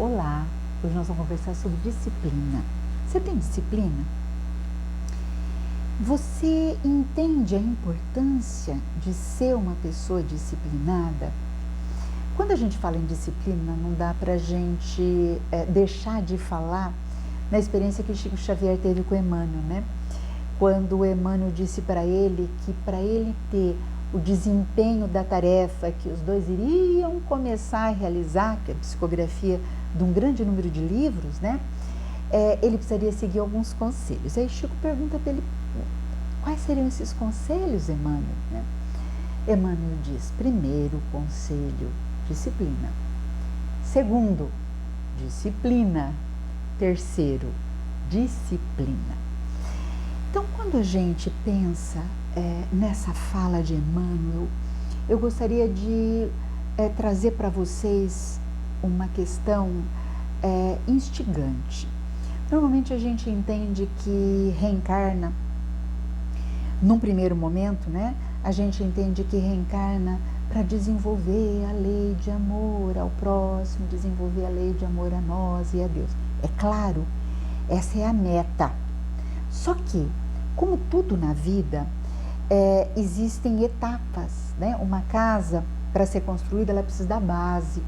Olá, hoje nós vamos conversar sobre disciplina. Você tem disciplina? Você entende a importância de ser uma pessoa disciplinada? Quando a gente fala em disciplina, não dá pra gente deixar de falar na experiência que Chico Xavier teve com Emmanuel, né? Quando o Emmanuel disse para ele que para ele ter o desempenho da tarefa que os dois iriam começar a realizar, que é a psicografia de um grande número de livros, né? Ele precisaria seguir alguns conselhos. Aí Chico pergunta para ele, quais seriam esses conselhos, Emmanuel? Né? Emmanuel diz, primeiro conselho, disciplina. Segundo, disciplina. Terceiro, disciplina. Então, quando a gente pensa nessa fala de Emmanuel, eu gostaria de trazer para vocês uma questão instigante. Normalmente a gente entende que reencarna, num primeiro momento, né? A gente entende que reencarna para desenvolver a lei de amor ao próximo, desenvolver a lei de amor a nós e a Deus. É claro, essa é a meta. Só que, como tudo na vida, existem etapas, né? Uma casa, para ser construída, ela precisa da base.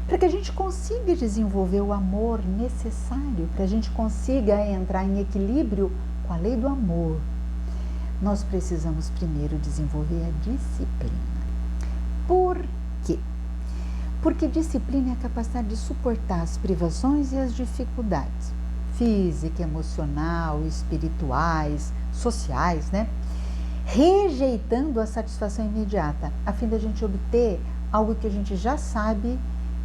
Para que a gente consiga desenvolver o amor necessário, para a gente consiga entrar em equilíbrio com a lei do amor, nós precisamos primeiro desenvolver a disciplina. Por quê? Porque disciplina é a capacidade de suportar as privações e as dificuldades física, emocional, espirituais, sociais, né? Rejeitando a satisfação imediata, a fim da gente obter algo que a gente já sabe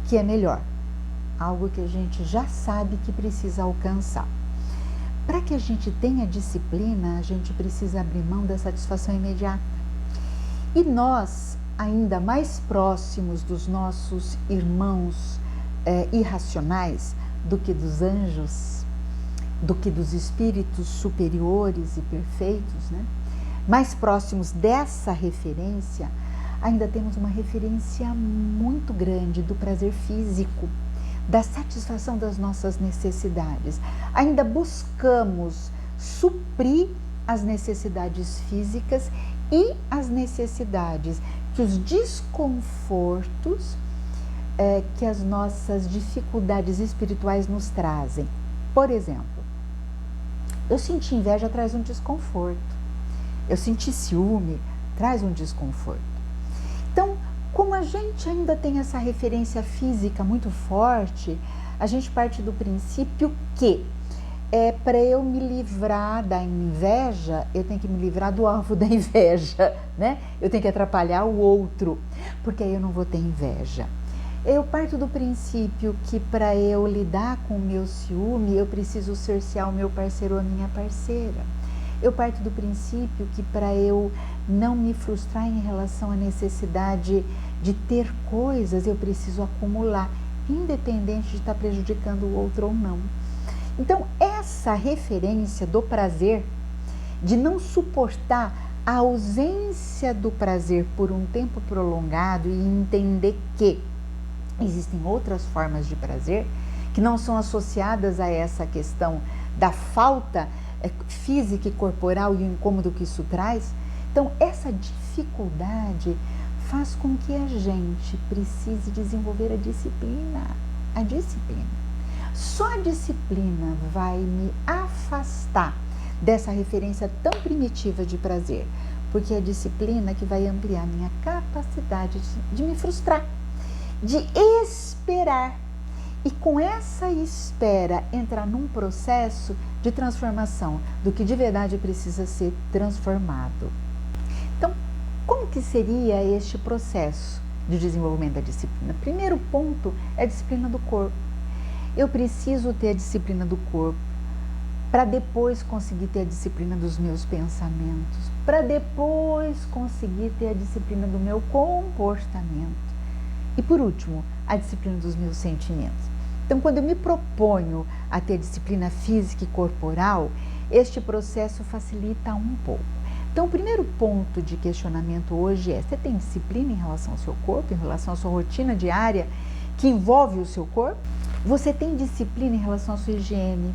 que é melhor, algo que a gente já sabe que precisa alcançar. Para que a gente tenha disciplina, a gente precisa abrir mão da satisfação imediata. E nós, ainda mais próximos dos nossos irmãos irracionais do que dos anjos, do que dos espíritos superiores e perfeitos, né? Mais próximos dessa referência, ainda temos uma referência muito grande do prazer físico, da satisfação das nossas necessidades. Ainda buscamos suprir as necessidades físicas e as necessidades que os desconfortos que as nossas dificuldades espirituais nos trazem. Por exemplo, eu sentir inveja traz um desconforto. Eu sentir ciúme traz um desconforto. Então, como a gente ainda tem essa referência física muito forte, a gente parte do princípio que para eu me livrar da inveja, eu tenho que me livrar do alvo da inveja, né? Eu tenho que atrapalhar o outro, porque aí eu não vou ter inveja. Eu parto do princípio que para eu lidar com o meu ciúme, eu preciso cercear o meu parceiro ou a minha parceira. Eu parto do princípio que para eu não me frustrar em relação à necessidade de ter coisas, eu preciso acumular, independente de estar prejudicando o outro ou não. Então, essa referência do prazer, de não suportar a ausência do prazer por um tempo prolongado e entender que existem outras formas de prazer que não são associadas a essa questão da falta física e corporal e o incômodo que isso traz. Então, essa dificuldade faz com que a gente precise desenvolver a disciplina. A disciplina. Só a disciplina vai me afastar dessa referência tão primitiva de prazer, porque é a disciplina que vai ampliar minha capacidade de me frustrar, de esperar. E com essa espera entrar num processo de transformação do que de verdade precisa ser transformado. Então, como que seria este processo de desenvolvimento da disciplina? Primeiro ponto é a disciplina do corpo. Eu preciso ter a disciplina do corpo para depois conseguir ter a disciplina dos meus pensamentos, para depois conseguir ter a disciplina do meu comportamento. E por último, a disciplina dos meus sentimentos. Então, quando eu me proponho a ter disciplina física e corporal, este processo facilita um pouco. Então, o primeiro ponto de questionamento hoje é: você tem disciplina em relação ao seu corpo, em relação à sua rotina diária que envolve o seu corpo? Você tem disciplina em relação à sua higiene,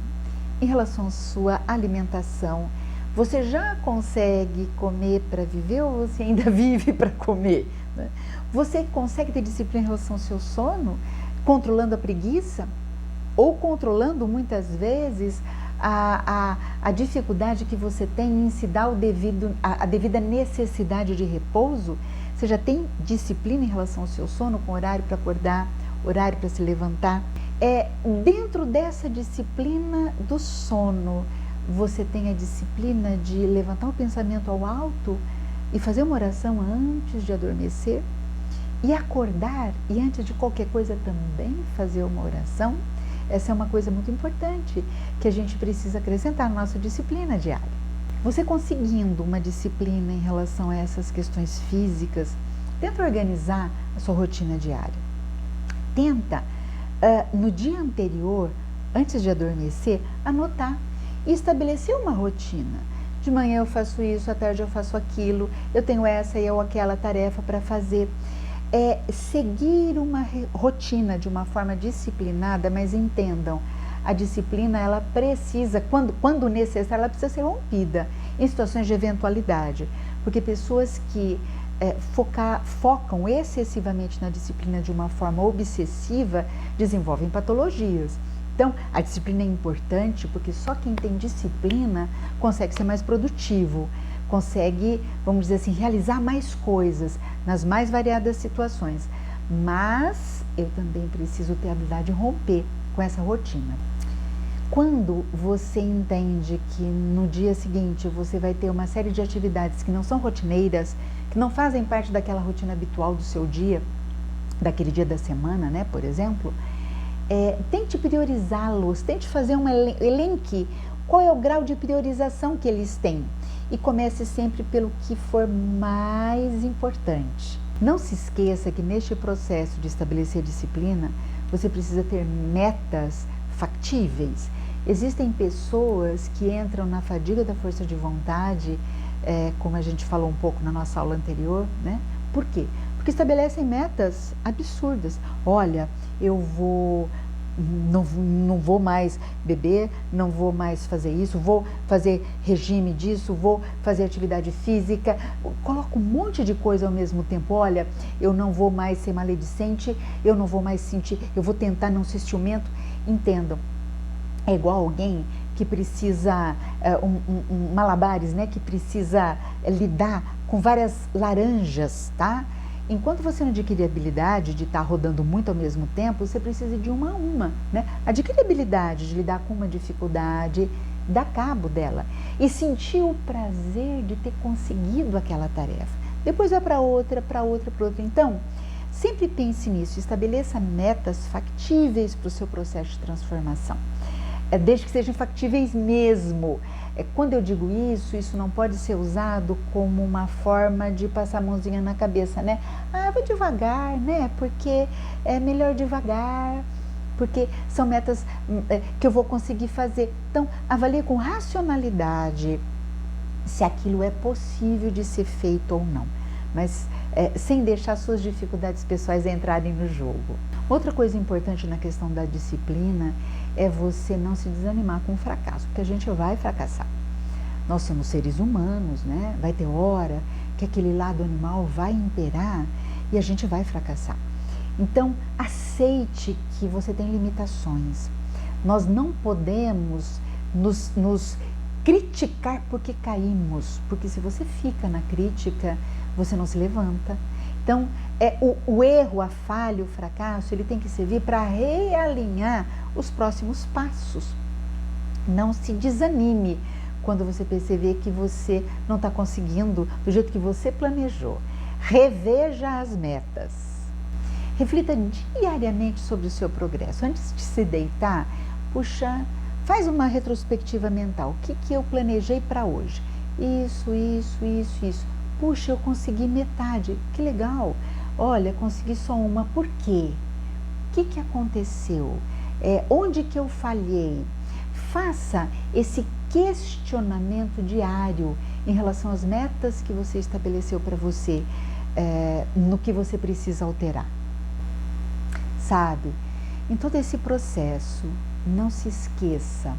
em relação à sua alimentação? Você já consegue comer para viver ou você ainda vive para comer, né? Você consegue ter disciplina em relação ao seu sono, controlando a preguiça? Ou controlando muitas vezes a dificuldade que você tem em se dar a devida necessidade de repouso? Você já tem disciplina em relação ao seu sono, com horário para acordar, horário para se levantar? Dentro dessa disciplina do sono, você tem a disciplina de levantar o pensamento ao alto e fazer uma oração antes de adormecer? E acordar, e antes de qualquer coisa também fazer uma oração? Essa é uma coisa muito importante que a gente precisa acrescentar na nossa disciplina diária. Você conseguindo uma disciplina em relação a essas questões físicas, tenta organizar a sua rotina diária. Tenta, no dia anterior, antes de adormecer, anotar e estabelecer uma rotina. De manhã eu faço isso, à tarde eu faço aquilo, eu tenho essa ou aquela tarefa para fazer. Seguir uma rotina de uma forma disciplinada, mas entendam, a disciplina ela precisa, quando necessário, ela precisa ser rompida em situações de eventualidade, porque pessoas que focam excessivamente na disciplina de uma forma obsessiva desenvolvem patologias. Então, a disciplina é importante porque só quem tem disciplina consegue ser mais produtivo, consegue, vamos dizer assim, realizar mais coisas nas mais variadas situações. Mas eu também preciso ter a habilidade de romper com essa rotina. Quando você entende que no dia seguinte você vai ter uma série de atividades que não são rotineiras, que não fazem parte daquela rotina habitual do seu dia, daquele dia da semana, né, por exemplo, tente priorizá-los, tente fazer um elenque. Qual é o grau de priorização que eles têm? E comece sempre pelo que for mais importante. Não se esqueça que neste processo de estabelecer disciplina, você precisa ter metas factíveis. Existem pessoas que entram na fadiga da força de vontade, como a gente falou um pouco na nossa aula anterior, né? Por quê? Porque estabelecem metas absurdas. Olha, eu não vou mais beber, não vou mais fazer isso, vou fazer regime disso, vou fazer atividade física, coloco um monte de coisa ao mesmo tempo. Olha, eu não vou mais ser maledicente, eu não vou mais sentir, eu vou tentar não ser ciumento. Entendam, é igual alguém que precisa, malabares, né, que precisa lidar com várias laranjas, tá? Enquanto você não adquire a habilidade de estar rodando muito ao mesmo tempo, você precisa de uma a uma, né? Adquire a habilidade de lidar com uma dificuldade, dar cabo dela e sentir o prazer de ter conseguido aquela tarefa. Depois vai para outra, para outra, para outra. Então, sempre pense nisso, estabeleça metas factíveis para o seu processo de transformação. Desde que sejam factíveis mesmo. Quando eu digo isso não pode ser usado como uma forma de passar a mãozinha na cabeça, né? Vou devagar, né? Porque é melhor devagar, porque são metas que eu vou conseguir fazer. Então, avalie com racionalidade se aquilo é possível de ser feito ou não, mas sem deixar suas dificuldades pessoais entrarem no jogo. Outra coisa importante na questão da disciplina é você não se desanimar com o fracasso, porque a gente vai fracassar. Nós somos seres humanos, né? Vai ter hora que aquele lado animal vai imperar e a gente vai fracassar. Então, aceite que você tem limitações. Nós não podemos nos criticar porque caímos, porque se você fica na crítica, você não se levanta. Então, o erro, a falha, o fracasso, ele tem que servir para realinhar os próximos passos. Não se desanime quando você perceber que você não está conseguindo do jeito que você planejou. Reveja as metas. Reflita diariamente sobre o seu progresso. Antes de se deitar, faz uma retrospectiva mental. O que eu planejei para hoje? Isso. Puxa, eu consegui metade. Que legal. Olha, consegui só uma. Por quê? O que aconteceu? Onde que eu falhei? Faça esse questionamento diário em relação às metas que você estabeleceu para você, no que você precisa alterar. Sabe, Em todo esse processo, não se esqueça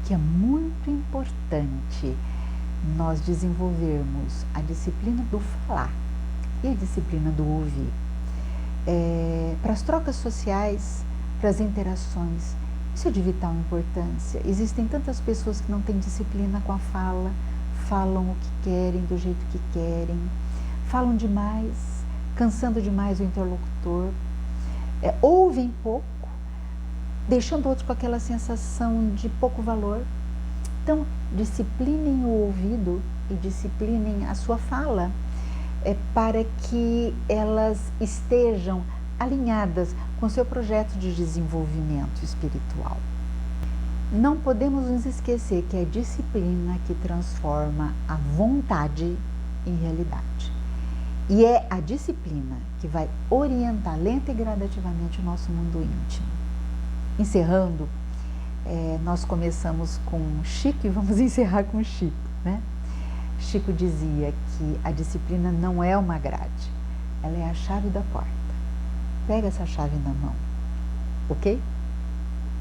que é muito importante nós desenvolvermos a disciplina do falar e a disciplina do ouvir. Para as trocas sociais, para as interações, isso é de vital importância. Existem tantas pessoas que não têm disciplina com a fala, falam o que querem, do jeito que querem, falam demais, cansando demais o interlocutor, ouvem pouco, deixando outros com aquela sensação de pouco valor. Então, disciplinem o ouvido e disciplinem a sua fala, para que elas estejam alinhadas com o seu projeto de desenvolvimento espiritual. Não podemos nos esquecer que é a disciplina que transforma a vontade em realidade. E é a disciplina que vai orientar lenta e gradativamente o nosso mundo íntimo. Encerrando, nós começamos com Chico e vamos encerrar com Chico, né? Chico dizia que a disciplina não é uma grade, ela é a chave da porta. Pega essa chave na mão, ok?